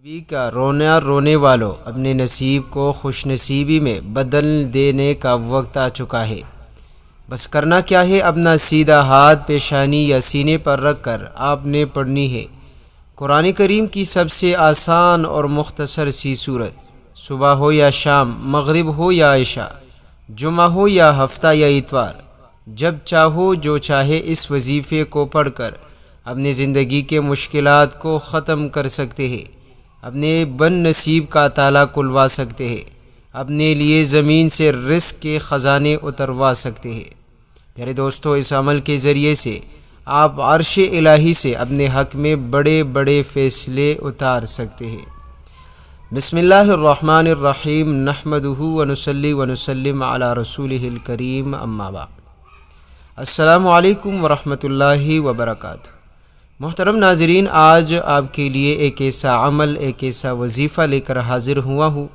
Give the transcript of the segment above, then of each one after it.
بیوی کا رونا رونے والوں اپنے نصیب کو خوش نصیبی میں بدل دینے کا وقت آ چکا ہے۔ بس کرنا کیا ہے، اپنا سیدھا ہاتھ پیشانی یا سینے پر رکھ کر آپ نے پڑھنی ہے قرآن کریم کی سب سے آسان اور مختصر سی صورت۔ صبح ہو یا شام، مغرب ہو یا عشاء، جمعہ ہو یا ہفتہ یا اتوار، جب چاہو جو چاہے اس وظیفے کو پڑھ کر اپنی زندگی کے مشکلات کو ختم کر سکتے ہیں، اپنے بن نصیب کا تالا کھلوا سکتے ہیں، اپنے لیے زمین سے رزق کے خزانے اتروا سکتے ہیں۔ پیارے دوستو، اس عمل کے ذریعے سے آپ عرش الہی سے اپنے حق میں بڑے بڑے فیصلے اتار سکتے ہیں۔ بسم اللہ الرحمن الرحیم، نحمدہ ونصلی ونسلم علی رسولہ الکریم، اما بعد۔ السلام علیکم ورحمۃ اللہ وبرکاتہ۔ محترم ناظرین، آج آپ کے لیے ایک ایسا عمل، ایک ایسا وظیفہ لے کر حاضر ہوا ہوں۔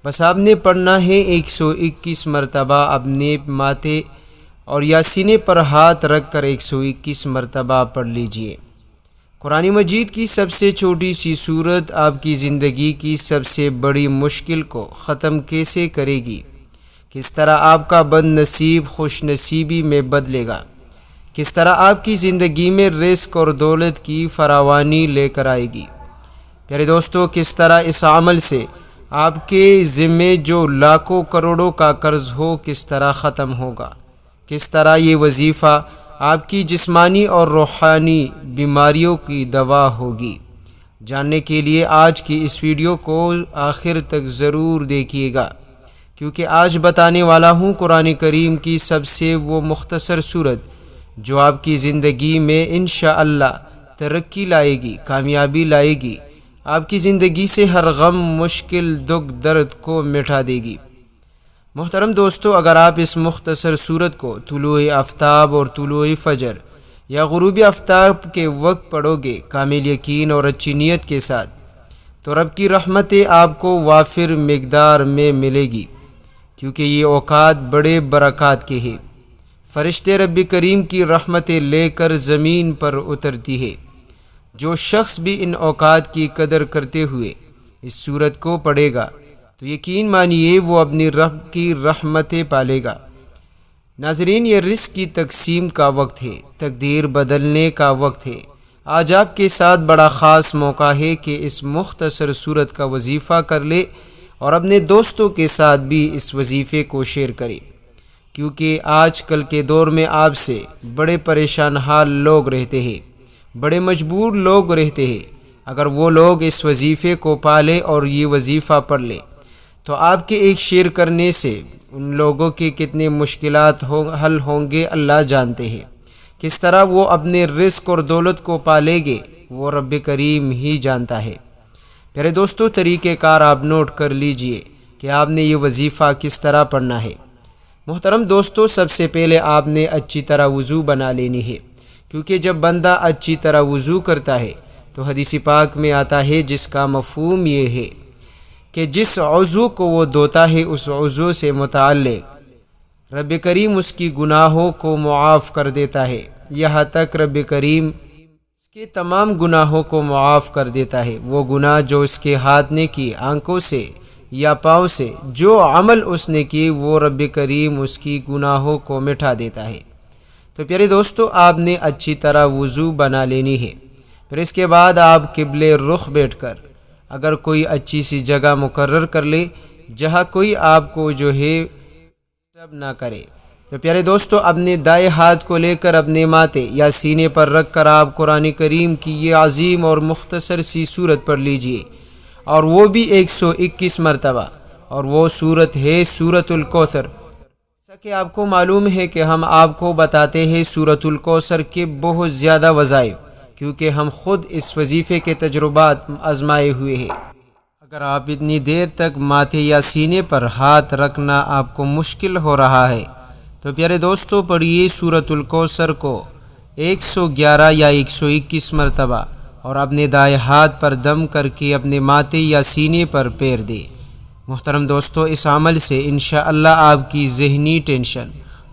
بس آپ نے پڑھنا ہے 121 مرتبہ اپنے ماتھے اور یا سینے پر ہاتھ رکھ کر 121 مرتبہ پڑھ لیجئے۔ قرآن مجید کی سب سے چھوٹی سی صورت آپ کی زندگی کی سب سے بڑی مشکل کو ختم کیسے کرے گی، کس طرح آپ کا بد نصیب خوش نصیبی میں بدلے گا، کس طرح آپ کی زندگی میں رزق اور دولت کی فراوانی لے کر آئے گی۔ پیارے دوستو، کس طرح اس عمل سے آپ کے ذمے جو لاکھوں کروڑوں کا قرض ہو کس طرح ختم ہوگا، کس طرح یہ وظیفہ آپ کی جسمانی اور روحانی بیماریوں کی دوا ہوگی۔ جاننے کے لیے آج کی اس ویڈیو کو آخر تک ضرور دیکھیے گا، کیونکہ آج بتانے والا ہوں قرآن کریم کی سب سے وہ مختصر صورت جو آپ کی زندگی میں انشاءاللہ ترقی لائے گی، کامیابی لائے گی، آپ کی زندگی سے ہر غم، مشکل، دکھ، درد کو مٹا دے گی۔ محترم دوستو، اگر آپ اس مختصر صورت کو طلوع آفتاب اور طلوع فجر یا غروب آفتاب کے وقت پڑھو گے کامل یقین اور اچھی نیت کے ساتھ، تو رب کی رحمتیں آپ کو وافر مقدار میں ملے گی، کیونکہ یہ اوقات بڑے برکات کے ہیں۔ فرشتے رب کریم کی رحمتیں لے کر زمین پر اترتی ہے۔ جو شخص بھی ان اوقات کی قدر کرتے ہوئے اس صورت کو پڑھے گا تو یقین مانیے وہ اپنی رب کی رحمتیں پالے گا۔ ناظرین، یہ رزق کی تقسیم کا وقت ہے، تقدیر بدلنے کا وقت ہے۔ آج آپ کے ساتھ بڑا خاص موقع ہے کہ اس مختصر صورت کا وظیفہ کر لے اور اپنے دوستوں کے ساتھ بھی اس وظیفے کو شیئر کرے، کیونکہ آج کل کے دور میں آپ سے بڑے پریشان حال لوگ رہتے ہیں، بڑے مجبور لوگ رہتے ہیں۔ اگر وہ لوگ اس وظیفے کو پالے اور یہ وظیفہ پڑھ لے تو آپ کے ایک شیئر کرنے سے ان لوگوں کے کتنے مشکلات حل ہوں گے اللہ جانتے ہیں۔ کس طرح وہ اپنے رزق اور دولت کو پالے گے وہ رب کریم ہی جانتا ہے۔ پیارے دوستو، طریقہ کار آپ نوٹ کر لیجئے کہ آپ نے یہ وظیفہ کس طرح پڑھنا ہے۔ محترم دوستو، سب سے پہلے آپ نے اچھی طرح وضو بنا لینی ہے، کیونکہ جب بندہ اچھی طرح وضو کرتا ہے تو حدیث پاک میں آتا ہے جس کا مفہوم یہ ہے کہ جس عضو کو وہ دھوتا ہے اس عضو سے متعلق رب کریم اس کی گناہوں کو معاف کر دیتا ہے، یہاں تک رب کریم اس کے تمام گناہوں کو معاف کر دیتا ہے۔ وہ گناہ جو اس کے ہاتھ نے کی، آنکھوں سے یا پاؤں سے جو عمل اس نے کی، وہ رب کریم اس کی گناہوں کو مٹا دیتا ہے۔ تو پیارے دوستو، آپ نے اچھی طرح وضو بنا لینی ہے۔ پھر اس کے بعد آپ قبلہ رخ بیٹھ کر اگر کوئی اچھی سی جگہ مقرر کر لے جہاں کوئی آپ کو جو ہے ڈسٹرب نہ کرے، تو پیارے دوستو اپنے دائیں ہاتھ کو لے کر اپنے ماتھے یا سینے پر رکھ کر آپ قرآن کریم کی یہ عظیم اور مختصر سی صورت پڑھ لیجئے، اور وہ بھی 121 مرتبہ، اور وہ صورت ہے سورۃ الکوثر۔ جیسا کہ آپ کو معلوم ہے کہ ہم آپ کو بتاتے ہیں سورۃ الکوثر کے بہت زیادہ وظائف، کیونکہ ہم خود اس وظیفے کے تجربات آزمائے ہوئے ہیں۔ اگر آپ اتنی دیر تک ماتھے یا سینے پر ہاتھ رکھنا آپ کو مشکل ہو رہا ہے تو پیارے دوستو پڑھیے سورۃ الکوثر کو 111 یا 121 مرتبہ، اور اپنے دائیں ہاتھ پر دم کر کے اپنے ماتھے یا سینے پر پیر دے۔ محترم دوستو، اس عمل سے انشاءاللہ آپ کی ذہنی ٹینشن،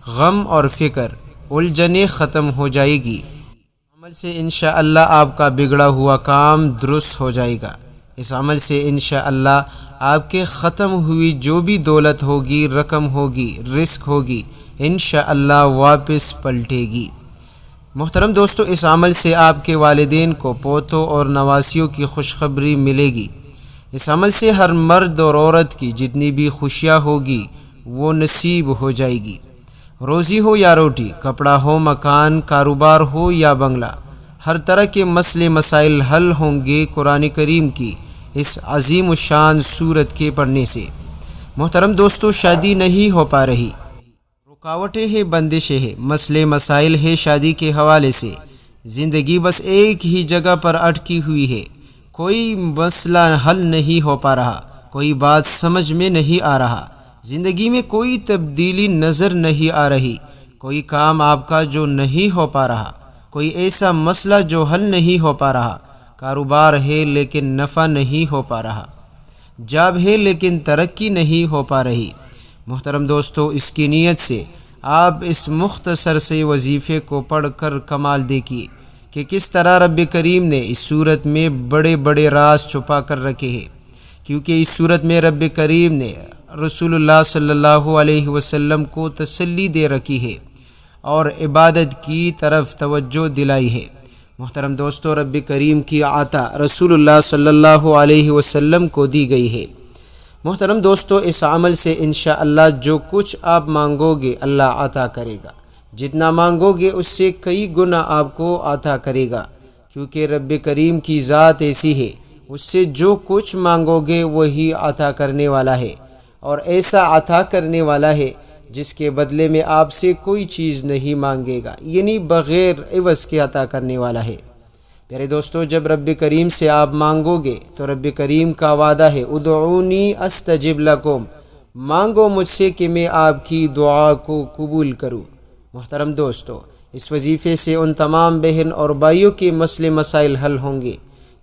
غم اور فکر، الجھنیں ختم ہو جائے گی۔ عمل سے انشاءاللہ آپ کا بگڑا ہوا کام درست ہو جائے گا۔ اس عمل سے انشاءاللہ آپ کے ختم ہوئی جو بھی دولت ہوگی، رقم ہوگی، رزق ہوگی، انشاءاللہ واپس پلٹے گی۔ محترم دوستو، اس عمل سے آپ کے والدین کو پوتوں اور نواسیوں کی خوشخبری ملے گی۔ اس عمل سے ہر مرد اور عورت کی جتنی بھی خوشیاں ہوگی وہ نصیب ہو جائے گی۔ روزی ہو یا روٹی، کپڑا ہو، مکان، کاروبار ہو یا بنگلہ، ہر طرح کے مسئلے مسائل حل ہوں گے قرآن کریم کی اس عظیم الشان سورت کے پڑھنے سے۔ محترم دوستو، شادی نہیں ہو پا رہی، رکاوٹیں ہیں، بندشیں ہیں، مسئلے مسائل ہیں شادی کے حوالے سے، زندگی بس ایک ہی جگہ پر اٹکی ہوئی ہے، کوئی مسئلہ حل نہیں ہو پا رہا، کوئی بات سمجھ میں نہیں آ رہا، زندگی میں کوئی تبدیلی نظر نہیں آ رہی، کوئی کام آپ کا جو نہیں ہو پا رہا، کوئی ایسا مسئلہ جو حل نہیں ہو پا رہا، کاروبار ہے لیکن نفع نہیں ہو پا رہا، جاب ہے لیکن ترقی نہیں ہو پا رہی۔ محترم دوستو، اس کی نیت سے آپ اس مختصر سے وظیفے کو پڑھ کر کمال دیکھیے کہ کس طرح رب کریم نے اس صورت میں بڑے بڑے راز چھپا کر رکھے ہیں، کیونکہ اس صورت میں رب کریم نے رسول اللہ صلی اللہ علیہ وسلم کو تسلی دے رکھی ہے اور عبادت کی طرف توجہ دلائی ہے۔ محترم دوستو، رب کریم کی عطا رسول اللہ صلی اللہ علیہ وسلم کو دی گئی ہے۔ محترم دوستو، اس عمل سے انشاءاللہ جو کچھ آپ مانگو گے اللہ عطا کرے گا، جتنا مانگو گے اس سے کئی گنا آپ کو عطا کرے گا، کیونکہ رب کریم کی ذات ایسی ہے، اس سے جو کچھ مانگو گے وہی عطا کرنے والا ہے، اور ایسا عطا کرنے والا ہے جس کے بدلے میں آپ سے کوئی چیز نہیں مانگے گا، یعنی بغیر عوض کے عطا کرنے والا ہے۔ پیارے دوستو، جب رب کریم سے آپ مانگو گے تو رب کریم کا وعدہ ہے، ادعونی استجب لکم، مانگو مجھ سے کہ میں آپ کی دعا کو قبول کروں۔ محترم دوستو، اس وظیفے سے ان تمام بہن اور بھائیوں کے مسئلے مسائل حل ہوں گے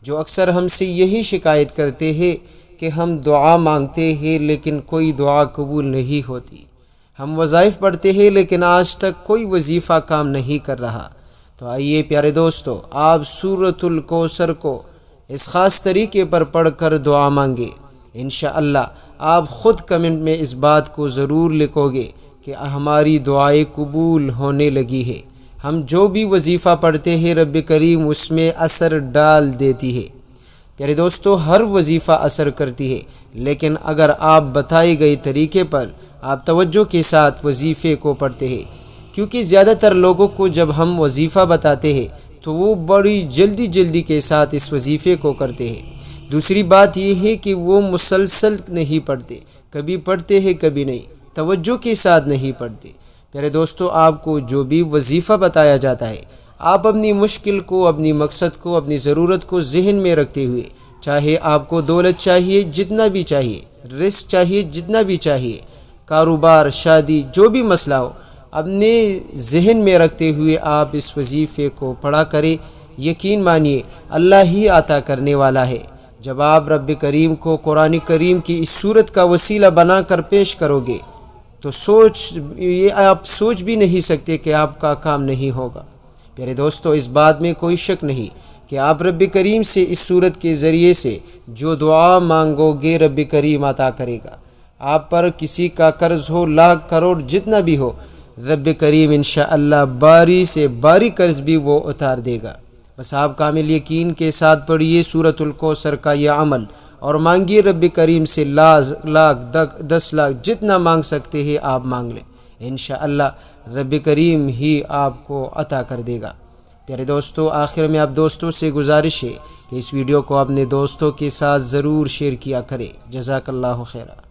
جو اکثر ہم سے یہی شکایت کرتے ہیں کہ ہم دعا مانگتے ہیں لیکن کوئی دعا قبول نہیں ہوتی، ہم وظائف پڑھتے ہیں لیکن آج تک کوئی وظیفہ کام نہیں کر رہا۔ تو آئیے پیارے دوستو، آپ سورۃ الکوثر کو اس خاص طریقے پر پڑھ کر دعا مانگے، انشاءاللہ آپ خود کمنٹ میں اس بات کو ضرور لکھو گے کہ ہماری دعائیں قبول ہونے لگی ہے، ہم جو بھی وظیفہ پڑھتے ہیں رب کریم اس میں اثر ڈال دیتی ہے۔ پیارے دوستو، ہر وظیفہ اثر کرتی ہے، لیکن اگر آپ بتائے گئے طریقے پر آپ توجہ کے ساتھ وظیفے کو پڑھتے ہیں، کیونکہ زیادہ تر لوگوں کو جب ہم وظیفہ بتاتے ہیں تو وہ بڑی جلدی کے ساتھ اس وظیفے کو کرتے ہیں۔ دوسری بات یہ ہے کہ وہ مسلسل نہیں پڑھتے، کبھی پڑھتے ہیں کبھی نہیں، توجہ کے ساتھ نہیں پڑھتے۔ پیارے دوستو، آپ کو جو بھی وظیفہ بتایا جاتا ہے، آپ اپنی مشکل کو، اپنی مقصد کو، اپنی ضرورت کو ذہن میں رکھتے ہوئے، چاہے آپ کو دولت چاہیے جتنا بھی چاہیے، رزق چاہیے جتنا بھی چاہیے، کاروبار، شادی، جو بھی مسئلہ ہو، اپنے ذہن میں رکھتے ہوئے آپ اس وظیفے کو پڑھا کریں۔ یقین مانیے اللہ ہی عطا کرنے والا ہے۔ جب آپ رب کریم کو قرآن کریم کی اس صورت کا وسیلہ بنا کر پیش کرو گے تو آپ سوچ بھی نہیں سکتے کہ آپ کا کام نہیں ہوگا۔ پیارے دوستو، اس بات میں کوئی شک نہیں کہ آپ رب کریم سے اس صورت کے ذریعے سے جو دعا مانگو گے رب کریم عطا کرے گا۔ آپ پر کسی کا قرض ہو، لاکھ کروڑ جتنا بھی ہو، رب کریم انشاءاللہ باری سے باری قرض بھی وہ اتار دے گا۔ بس آپ کامل یقین کے ساتھ پڑھیے سورۃ الکوثر کا یہ عمل اور مانگیے رب کریم سے لاکھ 10 لاکھ جتنا مانگ سکتے ہیں آپ مانگ لیں، انشاءاللہ رب کریم ہی آپ کو عطا کر دے گا۔ پیارے دوستو، آخر میں آپ دوستوں سے گزارش ہے کہ اس ویڈیو کو اپنے دوستوں کے ساتھ ضرور شیئر کیا کریں۔ جزاک اللہ خیرہ۔